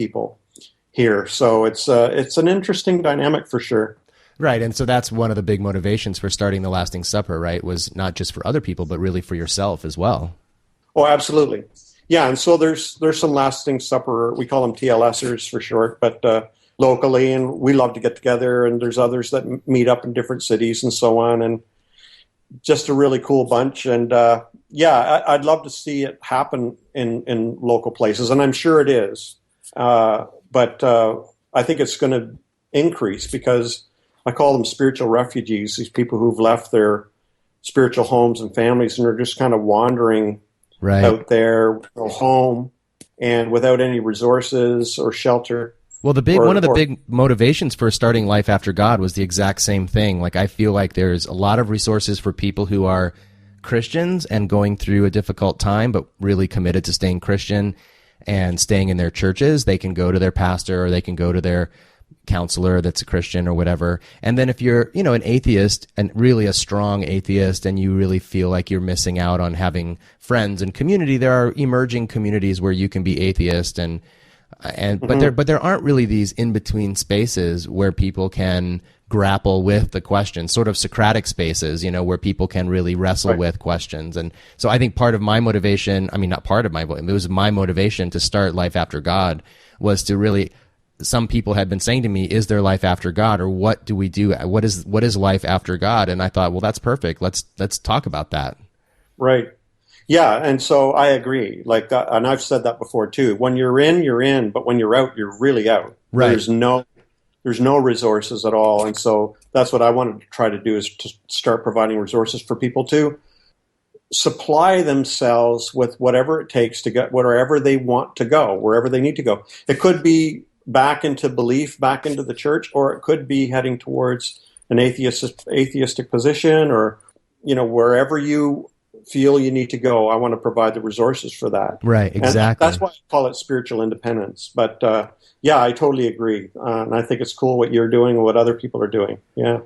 people here. So it's an interesting dynamic for sure. Right. And so that's one of the big motivations for starting the Lasting Supper, right? Was not just for other people, but really for yourself as well. Oh, absolutely. Yeah. And so there's some Lasting Supper, we call them TLSers for short, but locally, and we love to get together, and there's others that meet up in different cities and so on, and just a really cool bunch. And I'd love to see it happen in local places, and I'm sure it is. But I think it's going to increase because I call them spiritual refugees, these people who've left their spiritual homes and families and are just kind of wandering out there with no home and without any resources or shelter. Well, one of the big motivations for starting Life After God was the exact same thing. Like, I feel like there's a lot of resources for people who are Christians and going through a difficult time, but really committed to staying Christian and staying in their churches. They can go to their pastor, or they can go to their counselor that's a Christian or whatever. And then if you're, an atheist, and really a strong atheist, and you really feel like you're missing out on having friends and community, there are emerging communities where you can be atheist but there aren't really these in-between spaces where people can grapple with the questions, sort of Socratic spaces, where people can really wrestle with questions. And so I think part of my motivation, it was my motivation to start Life After God, was to really, some people had been saying to me, is there life after God, or what do we do? What is life after God? And I thought, well, that's perfect. Let's talk about that. Right. Yeah, and so I agree. And I've said that before too. When you're in, but when you're out, you're really out. Right. There's no resources at all, and so that's what I wanted to try to do, is to start providing resources for people to supply themselves with whatever it takes to get wherever they want to go, wherever they need to go. It could be back into belief, back into the church, or it could be heading towards an atheistic position, or wherever you feel you need to go. I want to provide the resources for that. Right, exactly. And that's why I call it spiritual independence. But I totally agree. And I think it's cool what you're doing and what other people are doing. Yeah.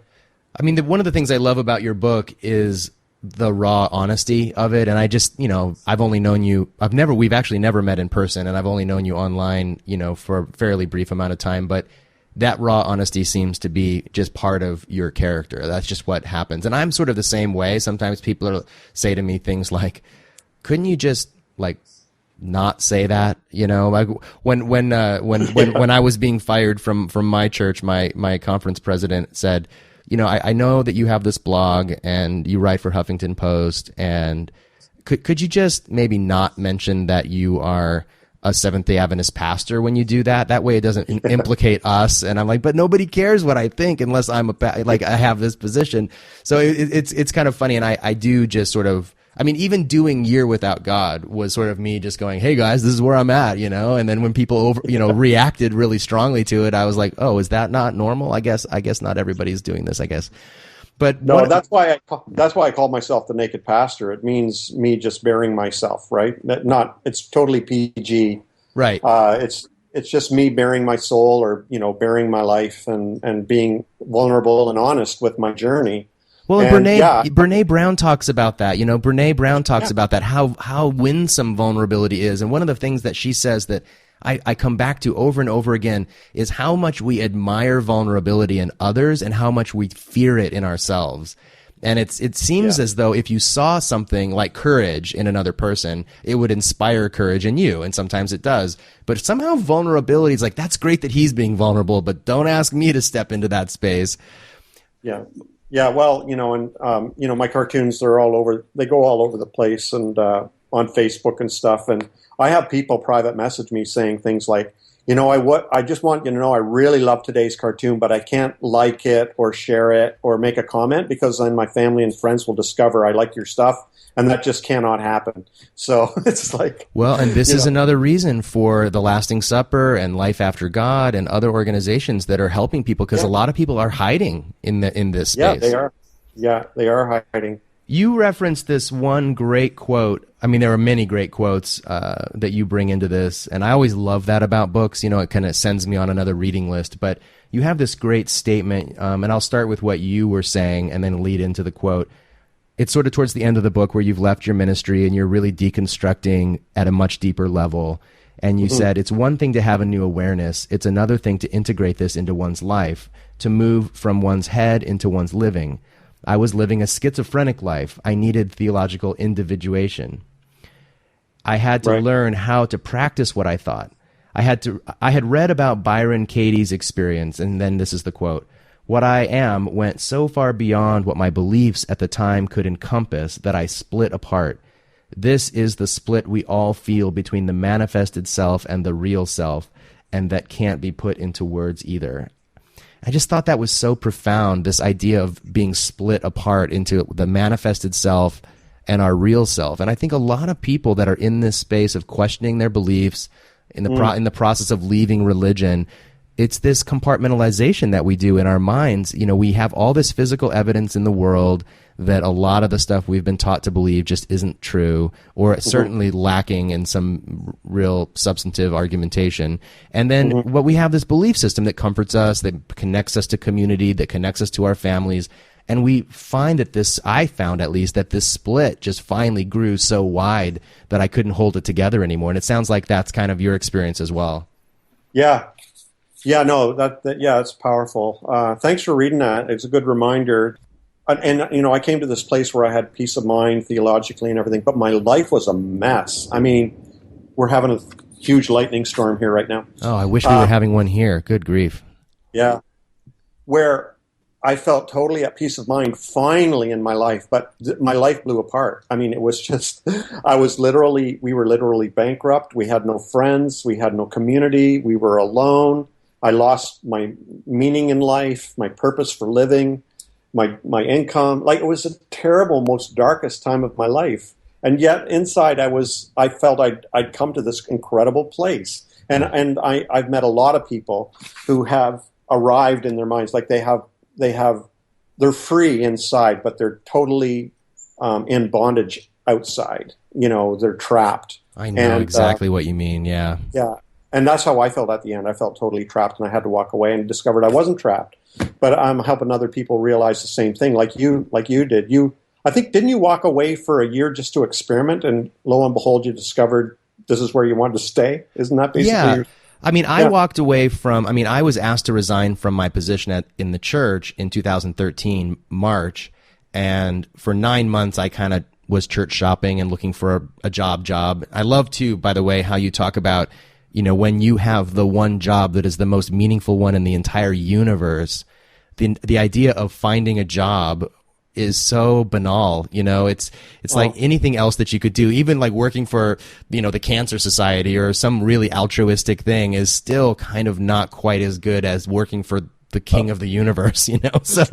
I mean, one of the things I love about your book is the raw honesty of it. And I just, I've only known you, we've actually never met in person, and I've only known you online, for a fairly brief amount of time, but that raw honesty seems to be just part of your character. That's just what happens. And I'm sort of the same way. Sometimes people say to me things like, couldn't you just not say that? Like when I was being fired from my church, my conference president said, I know that you have this blog and you write for Huffington Post, and could you just maybe not mention that you are a Seventh-day Adventist pastor when you do that? That way it doesn't implicate us. And I'm like, but nobody cares what I think unless I have this position. So it's kind of funny. And I do just sort of, even doing Year Without God was sort of me just going, hey guys, this is where I'm at, and then when people reacted really strongly to it, I was like, oh, is that not normal? I guess not everybody's doing this, I guess. But no, that's why I call myself the Naked Pastor. It means me just bearing myself, right? It's totally PG, right? It's just me bearing my soul, or bearing my life, and being vulnerable and honest with my journey. Well, and Brene Brown talks about that. Brene Brown talks about that, how winsome vulnerability is, and one of the things that she says that I come back to over and over again is how much we admire vulnerability in others and how much we fear it in ourselves. And it seems as though if you saw something like courage in another person, it would inspire courage in you. And sometimes it does. But somehow vulnerability is like, that's great that he's being vulnerable, but don't ask me to step into that space. Yeah. Yeah. Well, my cartoons, they go all over the place, and on Facebook and stuff. And I have people private message me saying things like, I just want you to know I really love today's cartoon, but I can't like it or share it or make a comment because then my family and friends will discover I like your stuff, and that just cannot happen. So it's like... Well, and this is another reason for the Lasting Supper and Life After God and other organizations that are helping people, because a lot of people are hiding in this space. Yeah, they are. Yeah, they are hiding. You referenced this one great quote. There are many great quotes that you bring into this, and I always love that about books. It kind of sends me on another reading list. But you have this great statement, and I'll start with what you were saying and then lead into the quote. It's sort of towards the end of the book where you've left your ministry and you're really deconstructing at a much deeper level. And you said, it's one thing to have a new awareness. It's another thing to integrate this into one's life, to move from one's head into one's living. I was living a schizophrenic life. I needed theological individuation. I had to learn how to practice what I thought. I had read about Byron Katie's experience, and then this is the quote. What I am went so far beyond what my beliefs at the time could encompass that I split apart. This is the split we all feel between the manifested self and the real self, and that can't be put into words either. I just thought that was so profound, this idea of being split apart into the manifested self and our real self. And I think a lot of people that are in this space of questioning their beliefs, in the process of leaving religion, it's this compartmentalization that we do in our minds. You know, we have all this physical evidence in the world that a lot of the stuff we've been taught to believe just isn't true, or certainly lacking in some real substantive argumentation. And then what we have this belief system that comforts us, that connects us to community, that connects us to our families. And we find that I found at least, that this split just finally grew so wide that I couldn't hold it together anymore. And it sounds like that's kind of your experience as well. Yeah. Yeah, no, it's powerful. Thanks for reading that. It's a good reminder. And, you know, I came to this place where I had peace of mind theologically and everything, but my life was a mess. I mean, we're having a huge lightning storm here right now. Oh, I wish we were having one here. Good grief. Yeah. Where I felt totally at peace of mind finally in my life, but my life blew apart. I mean, it was just, we were literally bankrupt. We had no friends. We had no community. We were alone. I lost my meaning in life, my purpose for living, my income. Like, it was a terrible, most darkest time of my life. And yet inside I felt I'd come to this incredible place. And I've met a lot of people who have arrived in their minds. Like they're free inside, but they're totally in bondage outside. You know, they're trapped. I know exactly what you mean. Yeah. Yeah. And that's how I felt at the end. I felt totally trapped, and I had to walk away and discovered I wasn't trapped. But I'm helping other people realize the same thing, like you did. I think, didn't you walk away for a year just to experiment, and lo and behold, you discovered this is where you wanted to stay? Isn't that basically? Yeah. I mean, I walked away from. I mean, I was asked to resign from my position in the church in 2013 March, and for 9 months I kind of was church shopping and looking for a job. I love too, by the way, how you talk about, you know, when you have the one job that is the most meaningful one in the entire universe, the idea of finding a job is so banal. You know, it's like anything else that you could do, even like working for, you know, the Cancer Society or some really altruistic thing is still kind of not quite as good as working for the king of the universe, you know? So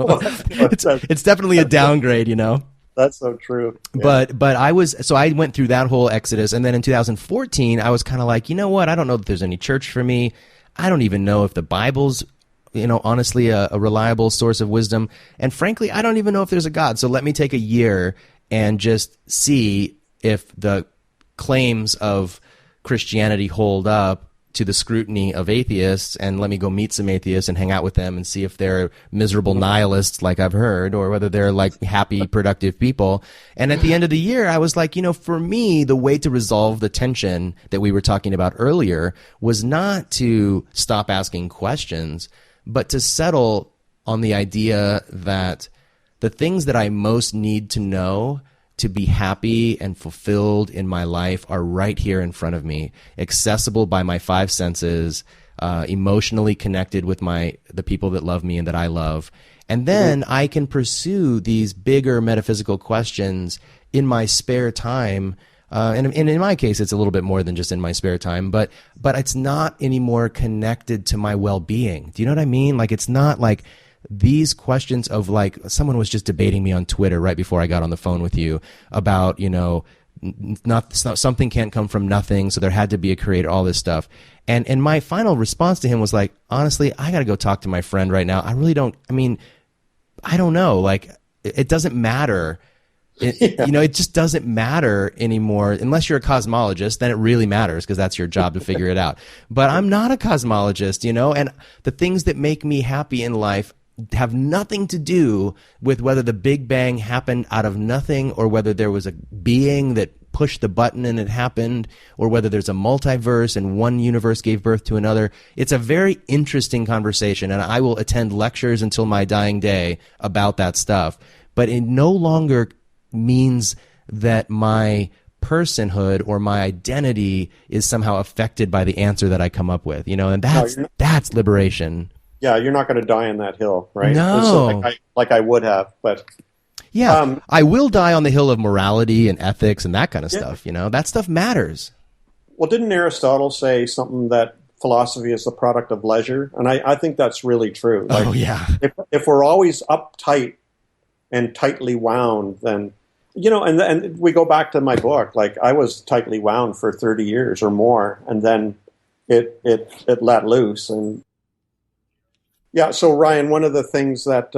it's definitely a downgrade, you know? That's so true. Yeah. But I went through that whole exodus. And then in 2014, I was kind of like, you know what? I don't know that there's any church for me. I don't even know if the Bible's, you know, honestly, a reliable source of wisdom. And frankly, I don't even know if there's a God. So let me take a year and just see if the claims of Christianity hold up to the scrutiny of atheists, and let me go meet some atheists and hang out with them and see if they're miserable nihilists like I've heard, or whether they're like happy, productive people. And at the end of the year, I was like, you know, for me, the way to resolve the tension that we were talking about earlier was not to stop asking questions, but to settle on the idea that the things that I most need to know to be happy and fulfilled in my life are right here in front of me, accessible by my five senses, emotionally connected with the people that love me and that I love. And then I can pursue these bigger metaphysical questions in my spare time. And in my case, it's a little bit more than just in my spare time, but it's not anymore connected to my well-being. Do you know what I mean? Like, it's not like these questions of, like, someone was just debating me on Twitter right before I got on the phone with you about, you know, something can't come from nothing, so there had to be a creator, all this stuff. And my final response to him was like, honestly, I got to go talk to my friend right now. I don't know. Like, it doesn't matter. You know, it just doesn't matter anymore unless you're a cosmologist. Then it really matters because that's your job to figure it out. But I'm not a cosmologist, you know, and the things that make me happy in life have nothing to do with whether the Big Bang happened out of nothing or whether there was a being that push the button and it happened, or whether there's a multiverse and one universe gave birth to another. It's a very interesting conversation, and I will attend lectures until my dying day about that stuff. But it no longer means that my personhood or my identity is somehow affected by the answer that I come up with, and that's liberation. Yeah, you're not going to die on that hill, right? No. Like I would have, but... Yeah, I will die on the hill of morality and ethics and that kind of stuff, That stuff matters. Well, didn't Aristotle say something that philosophy is the product of leisure? And I think that's really true. Oh, yeah. If we're always uptight and tightly wound, then, and we go back to my book, like I was tightly wound for 30 years or more, and then it let loose. And yeah, so Ryan, one of the things that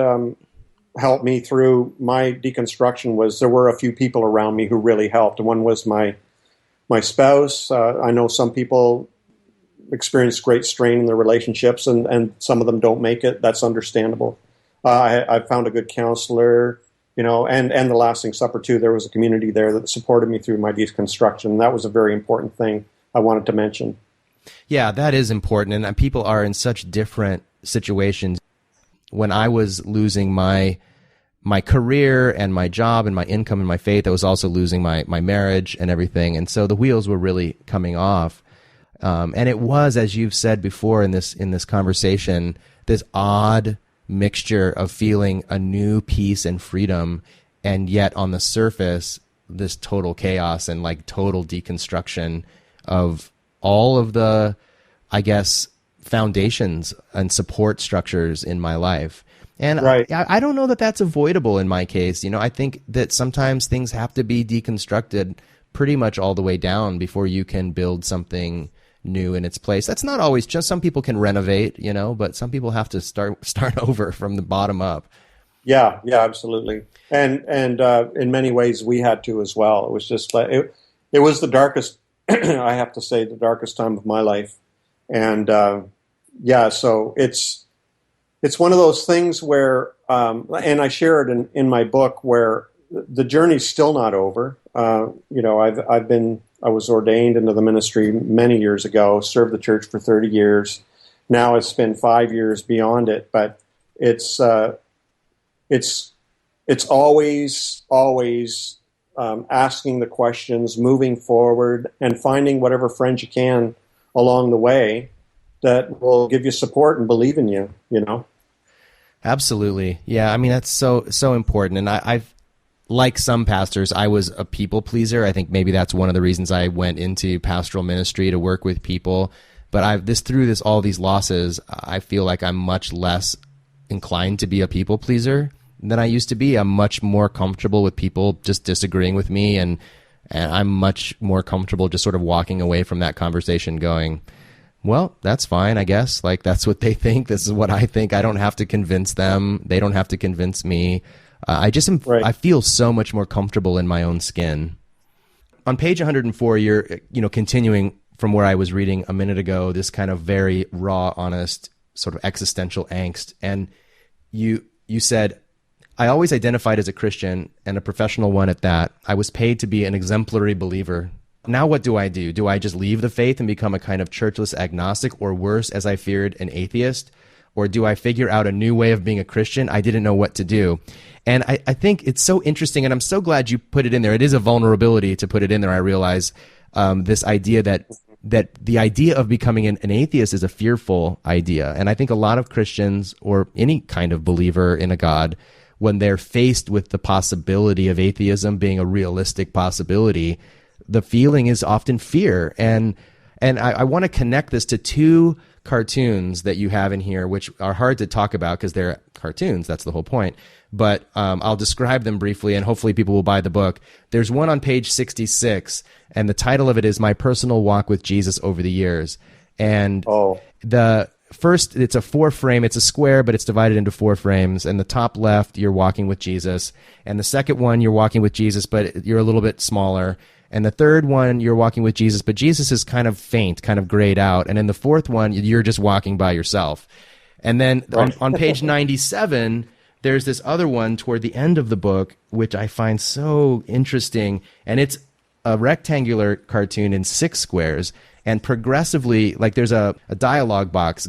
helped me through my deconstruction was there were a few people around me who really helped. One was my spouse. I know some people experience great strain in their relationships, and some of them don't make it. That's understandable. I found a good counselor, and the Lasting Supper too. There was a community there that supported me through my deconstruction. That was a very important thing I wanted to mention. Yeah, that is important, and people are in such different situations. When I was losing my career and my job and my income and my faith, I was also losing my marriage and everything. And so the wheels were really coming off. And it was, as you've said before in this conversation, this odd mixture of feeling a new peace and freedom, and yet on the surface, this total chaos and like total deconstruction of all of the, I guess, foundations and support structures in my life. And right. I don't know that that's avoidable in my case. I think that sometimes things have to be deconstructed pretty much all the way down before you can build something new in its place. That's not always just, some people can renovate, but some people have to start over from the bottom up. Yeah, absolutely. And in many ways we had to as well. It was just like, it was the darkest, I have to say, the darkest time of my life. And so it's one of those things where, and I share it in my book, where the journey's still not over. I was ordained into the ministry many years ago, served the church for 30 years. Now it's been 5 years beyond it, but it's always asking the questions, moving forward, and finding whatever friends you can along the way that will give you support and believe in you, Absolutely. Yeah. I mean, that's so important. And I've, like some pastors, I was a people pleaser. I think maybe that's one of the reasons I went into pastoral ministry, to work with people. But through all these losses, I feel like I'm much less inclined to be a people pleaser than I used to be. I'm much more comfortable with people just disagreeing with me, and I'm much more comfortable just sort of walking away from that conversation going, well, that's fine, I guess. Like, that's what they think. This is what I think. I don't have to convince them. They don't have to convince me. I feel so much more comfortable in my own skin. On page 104, you're, continuing from where I was reading a minute ago, this kind of very raw, honest, sort of existential angst. And you said, I always identified as a Christian, and a professional one at that. I was paid to be an exemplary believer. Now what do? Do I just leave the faith and become a kind of churchless agnostic, or worse, as I feared, an atheist? Or do I figure out a new way of being a Christian? I didn't know what to do. And I think it's so interesting, and I'm so glad you put it in there. It is a vulnerability to put it in there. I realize this idea that the idea of becoming an atheist is a fearful idea. And I think a lot of Christians, or any kind of believer in a God, when they're faced with the possibility of atheism being a realistic possibility, the feeling is often fear. And I want to connect this to two cartoons that you have in here, which are hard to talk about because they're cartoons. That's the whole point. But I'll describe them briefly, and hopefully people will buy the book. There's one on page 66, and the title of it is My Personal Walk with Jesus Over the Years. And the first, it's a 4-frame. It's a square, but it's divided into 4 frames. And the top left, you're walking with Jesus. And the second one, you're walking with Jesus, but you're a little bit smaller. And the third one, you're walking with Jesus, but Jesus is kind of faint, kind of grayed out. And in the fourth one, you're just walking by yourself. And then on page 97, there's this other one toward the end of the book, which I find so interesting. And it's a rectangular cartoon in 6 squares, and progressively, like there's a dialogue box